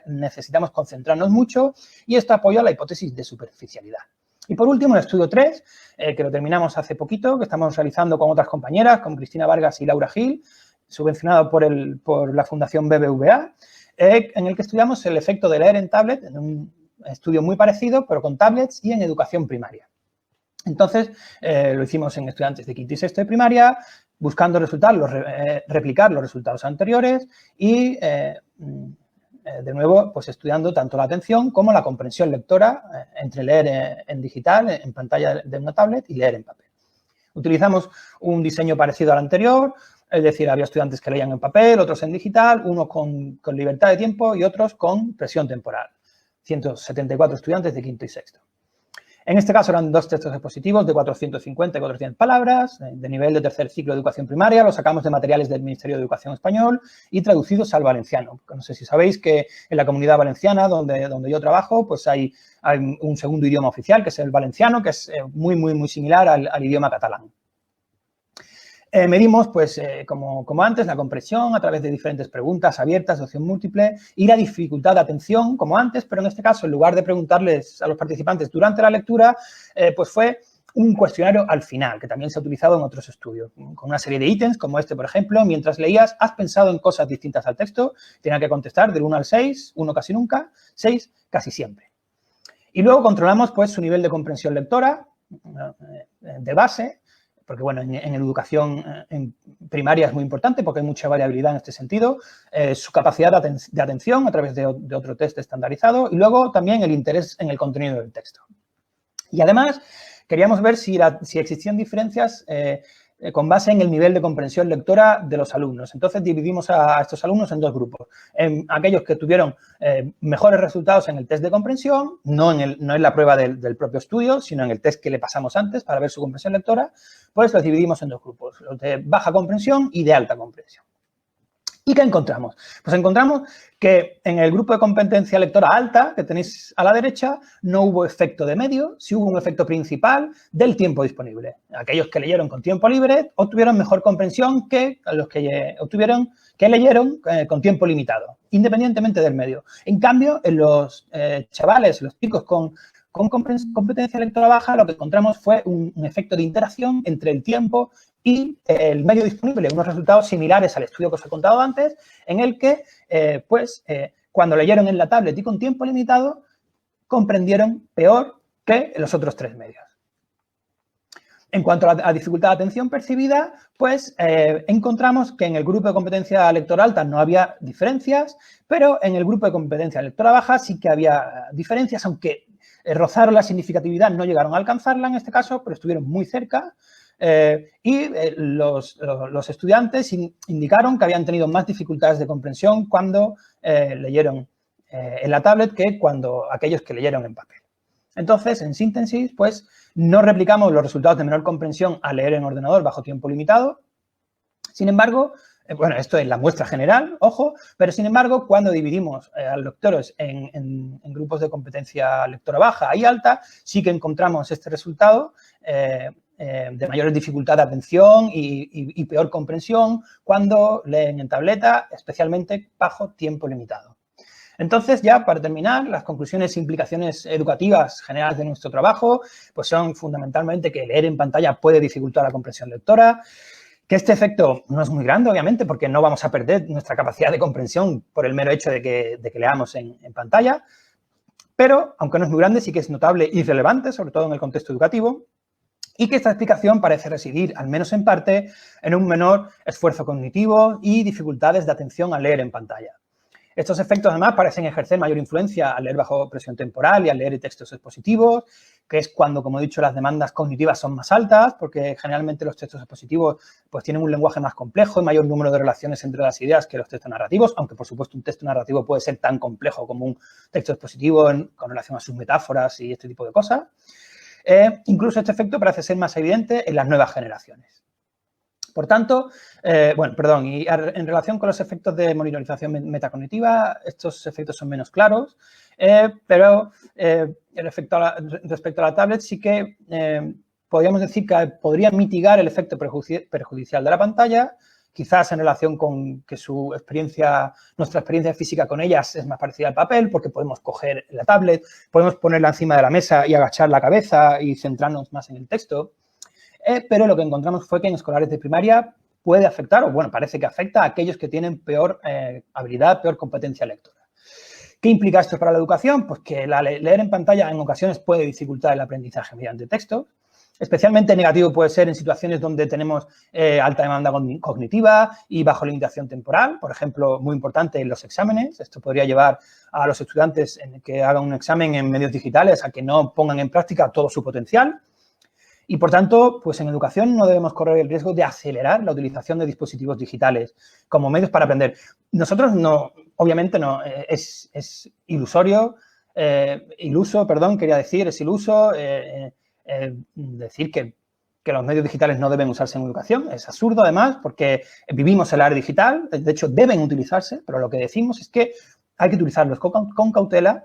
Speaker 2: necesitamos concentrarnos mucho, y esto apoya la hipótesis de superficialidad. Y por último, el estudio 3, que lo terminamos hace poquito, que estamos realizando con otras compañeras, con Cristina Vargas y Laura Gil, subvencionado por la Fundación BBVA, en el que estudiamos el efecto de leer en tablet, en un estudio muy parecido, pero con tablets y en educación primaria. Entonces, lo hicimos en estudiantes de quinto y sexto de primaria, buscando replicar los resultados anteriores y, de nuevo, pues estudiando tanto la atención como la comprensión lectora entre leer en digital, en pantalla de una tablet, y leer en papel. Utilizamos un diseño parecido al anterior, es decir, había estudiantes que leían en papel, otros en digital, unos con libertad de tiempo y otros con presión temporal. 174 estudiantes de quinto y sexto. En este caso eran dos textos expositivos de 450 y 400 palabras, de nivel de tercer ciclo de educación primaria, los sacamos de materiales del Ministerio de Educación Español y traducidos al valenciano. No sé si sabéis que en la Comunidad Valenciana, donde yo trabajo, pues hay un segundo idioma oficial, que es el valenciano, que es muy similar al idioma catalán. Medimos, pues, como antes, la comprensión a través de diferentes preguntas abiertas de opción múltiple y la dificultad de atención, como antes, pero en este caso, en lugar de preguntarles a los participantes durante la lectura, pues fue un cuestionario al final, que también se ha utilizado en otros estudios, con una serie de ítems, como este, por ejemplo, mientras leías, ¿has pensado en cosas distintas al texto? Tenía que contestar del 1 al 6, 1 casi nunca, 6 casi siempre. Y luego controlamos, pues, su nivel de comprensión lectora de base, porque, bueno, en educación en primaria es muy importante porque hay mucha variabilidad en este sentido, su capacidad de atención a través de otro test estandarizado y luego también el interés en el contenido del texto. Y además, queríamos ver si existían diferencias con base en el nivel de comprensión lectora de los alumnos. Entonces, dividimos a estos alumnos en dos grupos. En aquellos que tuvieron mejores resultados en el test de comprensión, no en la prueba del propio estudio, sino en el test que le pasamos antes para ver su comprensión lectora, pues los dividimos en dos grupos, los de baja comprensión y de alta comprensión. ¿Y qué encontramos? Pues encontramos que en el grupo de competencia lectora alta, que tenéis a la derecha, no hubo efecto de medio, sí hubo un efecto principal del tiempo disponible. Aquellos que leyeron con tiempo libre obtuvieron mejor comprensión que los que leyeron con tiempo limitado, independientemente del medio. En cambio, en los chavales, los chicos con competencia lectora baja, lo que encontramos fue un efecto de interacción entre el tiempo y el medio disponible, unos resultados similares al estudio que os he contado antes, en el que, cuando leyeron en la tablet y con tiempo limitado, comprendieron peor que los otros tres medios. En cuanto a la dificultad de atención percibida, pues encontramos que en el grupo de competencia lectora alta no había diferencias, pero en el grupo de competencia lectora baja sí que había diferencias, aunque rozaron la significatividad, no llegaron a alcanzarla en este caso, pero estuvieron muy cerca. Los estudiantes indicaron que habían tenido más dificultades de comprensión cuando leyeron en la tablet que aquellos que leyeron en papel. Entonces, en síntesis, pues no replicamos los resultados de menor comprensión al leer en ordenador bajo tiempo limitado. Sin embargo, bueno, esto es la muestra general, ojo, pero sin embargo, cuando dividimos a los lectores en grupos de competencia lectora baja y alta, sí que encontramos este resultado de mayor dificultad de atención y peor comprensión cuando leen en tableta, especialmente bajo tiempo limitado. Entonces, ya para terminar, las conclusiones e implicaciones educativas generales de nuestro trabajo pues son fundamentalmente que leer en pantalla puede dificultar la comprensión lectora, que este efecto no es muy grande, obviamente, porque no vamos a perder nuestra capacidad de comprensión por el mero hecho de que leamos en pantalla, pero, aunque no es muy grande, sí que es notable y relevante, sobre todo en el contexto educativo, y que esta explicación parece residir, al menos en parte, en un menor esfuerzo cognitivo y dificultades de atención al leer en pantalla. Estos efectos, además, parecen ejercer mayor influencia al leer bajo presión temporal y al leer textos expositivos, que es cuando, como he dicho, las demandas cognitivas son más altas, porque generalmente los textos expositivos pues, tienen un lenguaje más complejo y mayor número de relaciones entre las ideas que los textos narrativos, aunque, por supuesto, un texto narrativo puede ser tan complejo como un texto expositivo con relación a sus metáforas y este tipo de cosas. Incluso este efecto parece ser más evidente en las nuevas generaciones. Por tanto, y en relación con los efectos de monitorización metacognitiva, estos efectos son menos claros, pero respecto a la tablet sí que podríamos decir que podría mitigar el efecto perjudicial de la pantalla, quizás en relación con que nuestra experiencia física con ellas es más parecida al papel, porque podemos coger la tablet, podemos ponerla encima de la mesa y agachar la cabeza y centrarnos más en el texto. Pero lo que encontramos fue que en escolares de primaria puede afectar, o bueno, parece que afecta a aquellos que tienen peor habilidad, peor competencia lectora. ¿Qué implica esto para la educación? Pues que leer en pantalla en ocasiones puede dificultar el aprendizaje mediante textos. Especialmente negativo puede ser en situaciones donde tenemos alta demanda cognitiva y bajo limitación temporal. Por ejemplo, muy importante en los exámenes. Esto podría llevar a los estudiantes que hagan un examen en medios digitales a que no pongan en práctica todo su potencial. Y, por tanto, pues en educación no debemos correr el riesgo de acelerar la utilización de dispositivos digitales como medios para aprender. Nosotros no, obviamente no, es iluso, decir que los medios digitales no deben usarse en educación. Es absurdo, además, porque vivimos en la era digital, de hecho, deben utilizarse, pero lo que decimos es que hay que utilizarlos con cautela,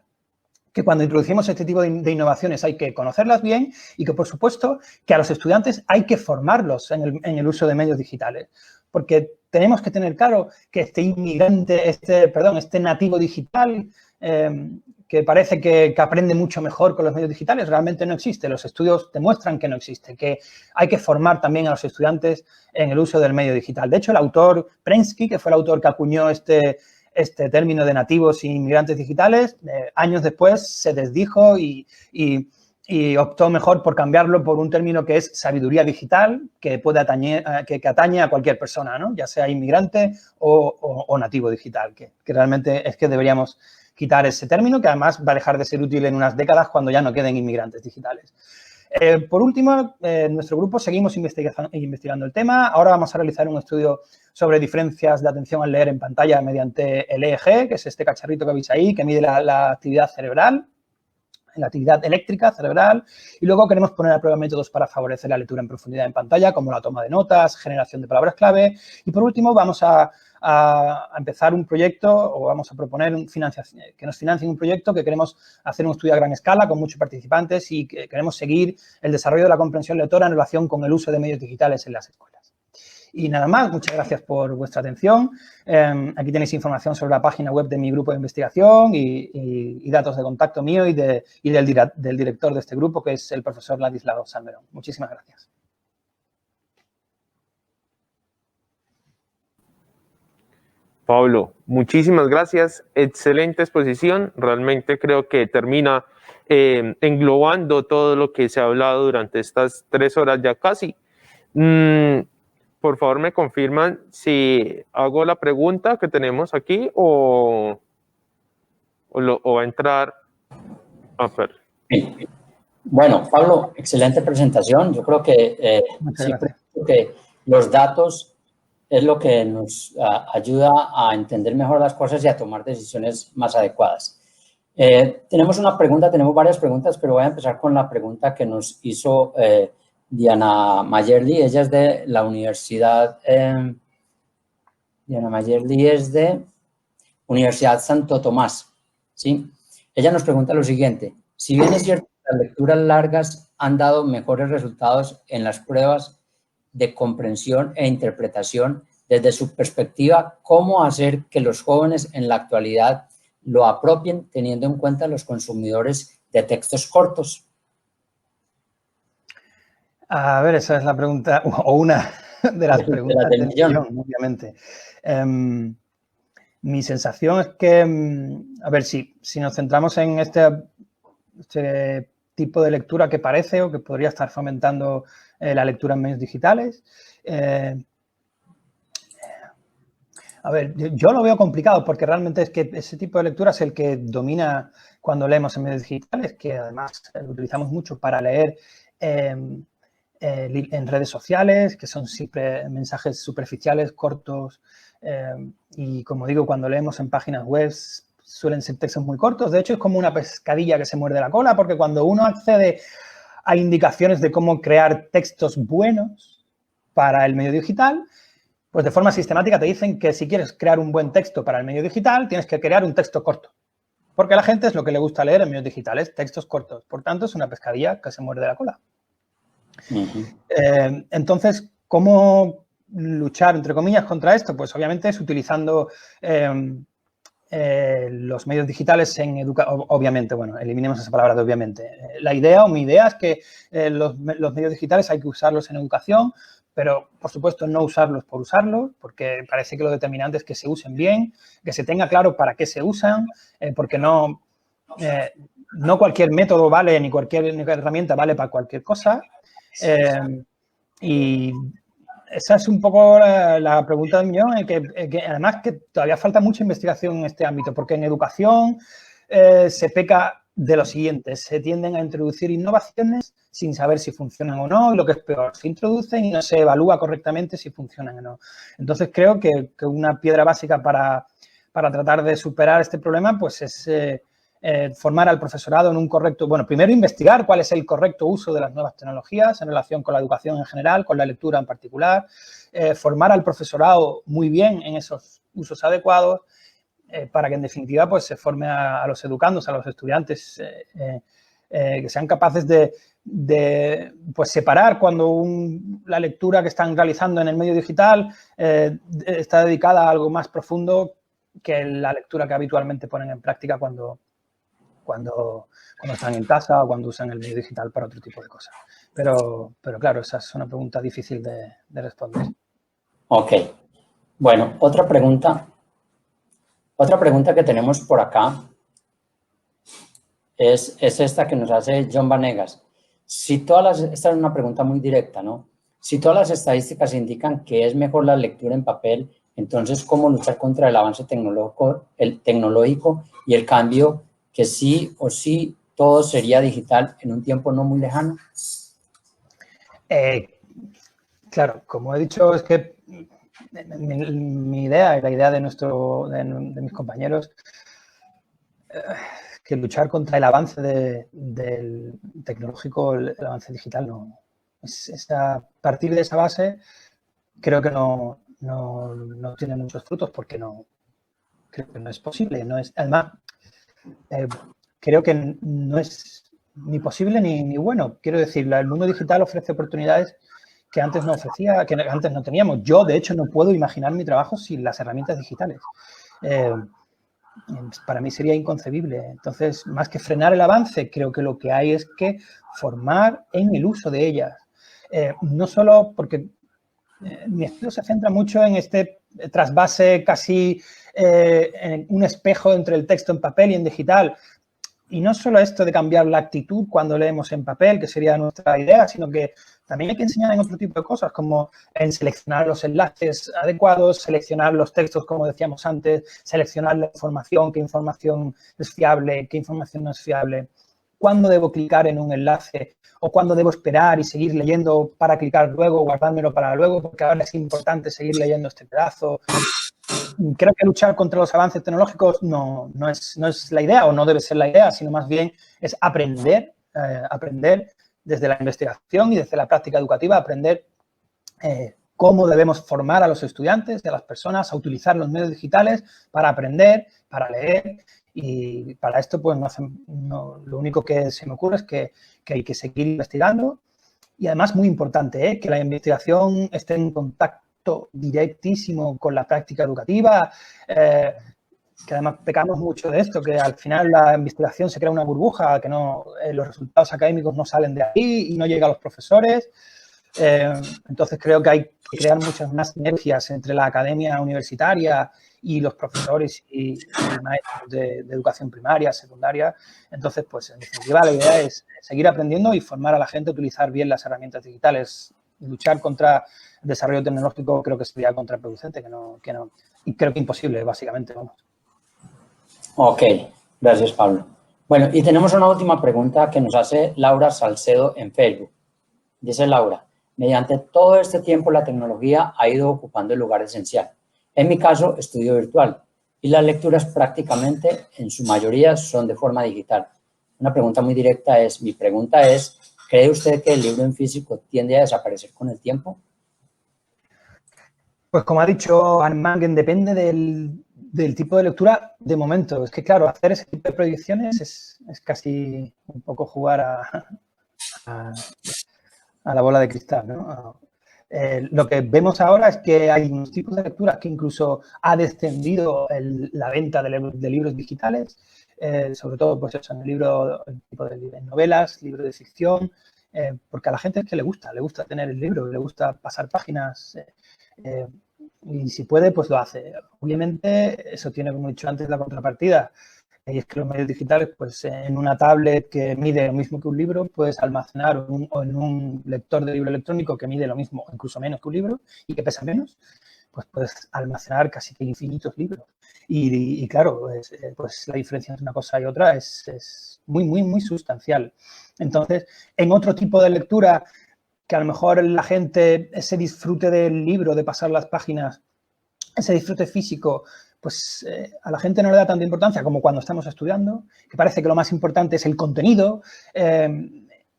Speaker 2: que cuando introducimos este tipo de innovaciones hay que conocerlas bien y que, por supuesto, que a los estudiantes hay que formarlos en el uso de medios digitales. Porque tenemos que tener claro que este nativo digital, que parece que aprende mucho mejor con los medios digitales, realmente no existe. Los estudios demuestran que no existe, que hay que formar también a los estudiantes en el uso del medio digital. De hecho, el autor Prensky, que fue el autor que acuñó este término de nativos e inmigrantes digitales, años después se desdijo y optó mejor por cambiarlo por un término que es sabiduría digital, que atañe a cualquier persona, ¿no? Ya sea inmigrante o nativo digital, que realmente es que deberíamos quitar ese término, que además va a dejar de ser útil en unas décadas cuando ya no queden inmigrantes digitales. Por último, en nuestro grupo seguimos investigando el tema. Ahora vamos a realizar un estudio sobre diferencias de atención al leer en pantalla mediante el EEG, que es este cacharrito que veis ahí, que mide la actividad cerebral, la actividad eléctrica cerebral. Y luego queremos poner a prueba métodos para favorecer la lectura en profundidad en pantalla, como la toma de notas, generación de palabras clave. Y por último, vamos a empezar un proyecto, o vamos a proponer que nos financien un proyecto que queremos hacer un estudio a gran escala con muchos participantes y que queremos seguir el desarrollo de la comprensión lectora en relación con el uso de medios digitales en las escuelas. Y nada más, muchas gracias por vuestra atención. Aquí tenéis información sobre la página web de mi grupo de investigación y datos de contacto mío y del director de este grupo, que es el profesor Ladislao Salmerón. Muchísimas gracias.
Speaker 1: Pablo, muchísimas gracias. Excelente exposición. Realmente creo que termina englobando todo lo que se ha hablado durante estas 3 horas ya casi. Por favor, me confirman si hago la pregunta que tenemos aquí o va a entrar.
Speaker 3: Bueno, Pablo, excelente presentación. Yo creo que que los datos es lo que nos ayuda a entender mejor las cosas y a tomar decisiones más adecuadas. Tenemos una pregunta, tenemos varias preguntas, pero voy a empezar con la pregunta que nos hizo Diana Mayerli. Ella es de la universidad, Diana Mayerli es de Universidad Santo Tomás, ¿sí? Ella nos pregunta lo siguiente: si bien es cierto que las lecturas largas han dado mejores resultados en las pruebas de comprensión e interpretación, desde su perspectiva, ¿cómo hacer que los jóvenes en la actualidad lo apropien teniendo en cuenta los consumidores de textos cortos?
Speaker 2: A ver, esa es la pregunta, o una de las preguntas del millón, obviamente. Mi sensación es que, a ver, si nos centramos en este tipo de lectura que parece o que podría estar fomentando la lectura en medios digitales, a ver, yo lo veo complicado porque realmente es que ese tipo de lectura es el que domina cuando leemos en medios digitales, que además lo utilizamos mucho para leer en redes sociales, que son siempre mensajes superficiales, cortos, y como digo, cuando leemos en páginas web suelen ser textos muy cortos. De hecho, es como una pescadilla que se muerde la cola, porque cuando uno accede a indicaciones de cómo crear textos buenos para el medio digital, pues de forma sistemática te dicen que si quieres crear un buen texto para el medio digital, tienes que crear un texto corto. Porque a la gente es lo que le gusta leer en medios digitales, textos cortos. Por tanto, es una pescadilla que se muerde la cola. Entonces, ¿cómo luchar, entre comillas, contra esto? Pues obviamente es utilizando los medios digitales en educación. Obviamente, bueno, eliminemos esa palabra de obviamente. La idea o mi idea es que los medios digitales hay que usarlos en educación, pero, por supuesto, no usarlos por usarlos, porque parece que lo determinante es que se usen bien, que se tenga claro para qué se usan, porque no cualquier método vale, ni cualquier herramienta vale para cualquier cosa. Y esa es un poco la pregunta del millón, que además que todavía falta mucha investigación en este ámbito, porque en educación se peca de lo siguiente: se tienden a introducir innovaciones sin saber si funcionan o no, y lo que es peor, se introducen y no se evalúa correctamente si funcionan o no. Entonces, creo que una piedra básica para tratar de superar este problema, pues es formar al profesorado en un correcto, bueno, primero investigar cuál es el correcto uso de las nuevas tecnologías en relación con la educación en general, con la lectura en particular, formar al profesorado muy bien en esos usos adecuados, para que en definitiva pues se forme a los educandos, a los estudiantes, que sean capaces de pues separar cuando la lectura que están realizando en el medio digital está dedicada a algo más profundo que la lectura que habitualmente ponen en práctica cuando están en casa o cuando usan el medio digital para otro tipo de cosas. Pero claro, esa es una pregunta difícil de responder.
Speaker 3: Ok. Bueno, otra pregunta que tenemos por acá es esta que nos hace John Vanegas. Esta es una pregunta muy directa, ¿no? Si todas las estadísticas indican que es mejor la lectura en papel, entonces, ¿cómo luchar contra el avance tecnológico y el cambio que sí o sí todo sería digital en un tiempo no muy lejano?
Speaker 2: Claro, como he dicho, es que mi idea y la idea de mis compañeros que luchar contra el avance del tecnológico, el avance digital, no. A partir de esa base, creo que no tiene muchos frutos, porque creo que no es posible. Además, creo que no es ni posible ni bueno. Quiero decir, el mundo digital ofrece oportunidades que antes no ofrecía, que antes no teníamos. Yo, de hecho, no puedo imaginar mi trabajo sin las herramientas digitales. Para mí sería inconcebible. Entonces, más que frenar el avance, creo que lo que hay es que formar en el uso de ellas. No solo porque mi estudio se centra mucho en este trasvase casi en un espejo entre el texto en papel y en digital. Y no solo esto de cambiar la actitud cuando leemos en papel, que sería nuestra idea, sino que también hay que enseñar en otro tipo de cosas, como en seleccionar los enlaces adecuados, seleccionar los textos, como decíamos antes, seleccionar la información, qué información es fiable, qué información no es fiable, cuándo debo clicar en un enlace o cuándo debo esperar y seguir leyendo para clicar luego, guardármelo para luego, porque ahora es importante seguir leyendo este pedazo. creo que luchar contra los avances tecnológicos no es la idea o no debe ser la idea, sino más bien es aprender desde la investigación y desde la práctica educativa, aprender cómo debemos formar a los estudiantes y a las personas a utilizar los medios digitales para aprender, para leer. Y para esto, pues, lo único que se me ocurre es que hay que seguir investigando. Y además, muy importante, que la investigación esté en contacto directísimo con la práctica educativa, que además pecamos mucho de esto, que al final la investigación se crea una burbuja, que los resultados académicos no salen de ahí y no llega a los profesores. Entonces, creo que hay que crear muchas más sinergias entre la academia universitaria y los profesores y maestros de educación primaria, secundaria. Entonces, pues, en definitiva, la idea es seguir aprendiendo y formar a la gente a utilizar bien las herramientas digitales. Luchar contra el desarrollo tecnológico creo que sería contraproducente, y creo que imposible, básicamente, vamos.
Speaker 3: Ok, gracias, Pablo. Bueno, y tenemos una última pregunta que nos hace Laura Salcedo en Facebook. Dice Laura: mediante todo este tiempo la tecnología ha ido ocupando el lugar esencial. En mi caso, estudio virtual y las lecturas prácticamente en su mayoría son de forma digital. Una pregunta muy directa mi pregunta es, ¿cree usted que el libro en físico tiende a desaparecer con el tiempo?
Speaker 2: Pues como ha dicho Anne Mangen, depende del tipo de lectura de momento. Es que, claro, hacer ese tipo de predicciones es casi un poco jugar a la bola de cristal, ¿no? Lo que vemos ahora es que hay unos tipos de lecturas que incluso ha descendido la venta de libros digitales, sobre todo, pues eso, en el tipo de novelas, libros de ficción, porque a la gente es que le gusta tener el libro, le gusta pasar páginas, y si puede, pues lo hace. Obviamente, eso tiene, como he dicho antes, la contrapartida. Y es que los medios digitales, pues en una tablet que mide lo mismo que un libro, puedes almacenar, o en un lector de libro electrónico que mide lo mismo, incluso menos que un libro, y que pesa menos, pues puedes almacenar casi que infinitos libros. Y claro, pues la diferencia entre una cosa y otra es muy, muy, muy sustancial. Entonces, en otro tipo de lectura, que a lo mejor la gente, ese disfrute del libro, de pasar las páginas, ese disfrute físico, pues a la gente no le da tanta importancia como cuando estamos estudiando, que parece que lo más importante es el contenido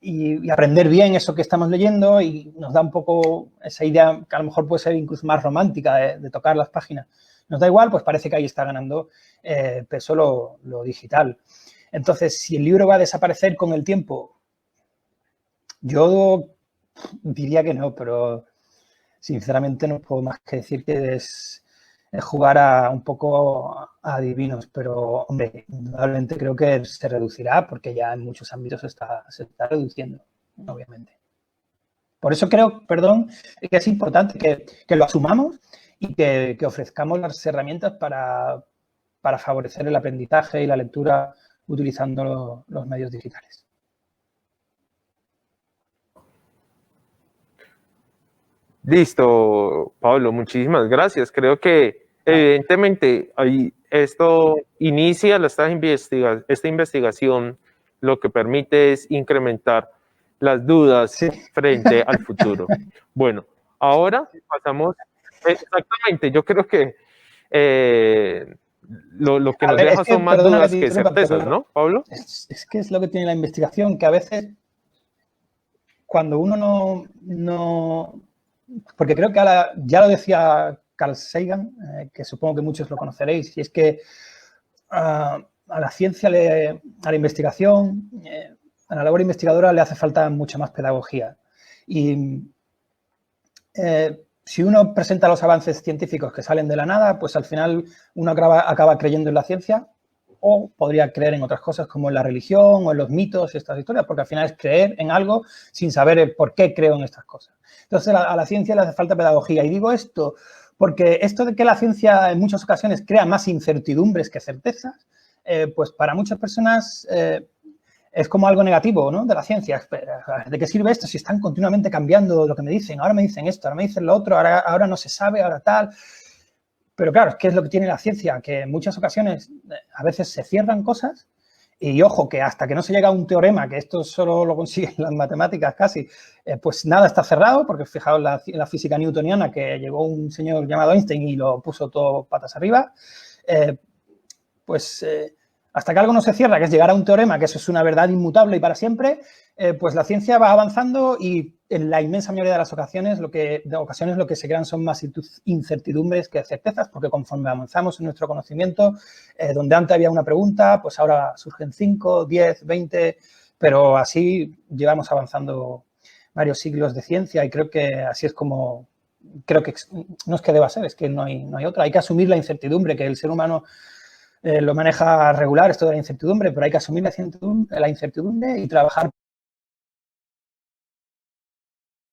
Speaker 2: y aprender bien eso que estamos leyendo, y nos da un poco esa idea que a lo mejor puede ser incluso más romántica de tocar las páginas. Nos da igual, pues parece que ahí está ganando peso lo digital. Entonces, si el libro va a desaparecer con el tiempo, yo diría que no, pero sinceramente no puedo más que decir que es jugar un poco a adivinos, pero, hombre, indudablemente creo que se reducirá porque ya en muchos ámbitos se está reduciendo, obviamente. Por eso creo, que es importante que lo asumamos y que ofrezcamos las herramientas para favorecer el aprendizaje y la lectura utilizando los medios digitales.
Speaker 1: Listo, Pablo, muchísimas gracias. Creo que evidentemente esto inicia esta investigación, lo que permite es incrementar las dudas frente al futuro. Bueno, ahora pasamos, exactamente, yo creo que lo que nos deja son más dudas que certezas, ¿no, Pablo?
Speaker 2: Es que es lo que tiene la investigación, que a veces cuando uno no porque creo que ya lo decía Carl Sagan, que supongo que muchos lo conoceréis, y es que a la ciencia, a la investigación, a la labor investigadora le hace falta mucha más pedagogía. Y si uno presenta los avances científicos que salen de la nada, pues al final uno acaba creyendo en la ciencia, o podría creer en otras cosas como en la religión o en los mitos y estas historias, porque al final es creer en algo sin saber el por qué creo en estas cosas. Entonces, a la ciencia le hace falta pedagogía. Y digo esto porque esto de que la ciencia en muchas ocasiones crea más incertidumbres que certezas, pues para muchas personas es como algo negativo, ¿no? De la ciencia. ¿De qué sirve esto si están continuamente cambiando lo que me dicen? Ahora me dicen esto, ahora me dicen lo otro, ahora no se sabe, ahora tal. Pero claro, ¿qué es lo que tiene la ciencia? Que en muchas ocasiones a veces se cierran cosas Y ojo, que hasta que no se llega a un teorema, que esto solo lo consiguen las matemáticas casi, pues nada está cerrado, porque fijaos la física newtoniana, que llegó un señor llamado Einstein y lo puso todo patas arriba, hasta que algo no se cierra, que es llegar a un teorema, que eso es una verdad inmutable y para siempre, pues la ciencia va avanzando y en la inmensa mayoría de las ocasiones lo que se crean son más incertidumbres que certezas, porque conforme avanzamos en nuestro conocimiento, donde antes había una pregunta, pues ahora surgen 5, 10, 20, pero así llevamos avanzando varios siglos de ciencia y creo que así es como, creo que no es que deba ser, es que no hay otra. Hay que asumir la incertidumbre, que el ser humano lo maneja regular, esto de la incertidumbre, pero hay que asumir la incertidumbre y trabajar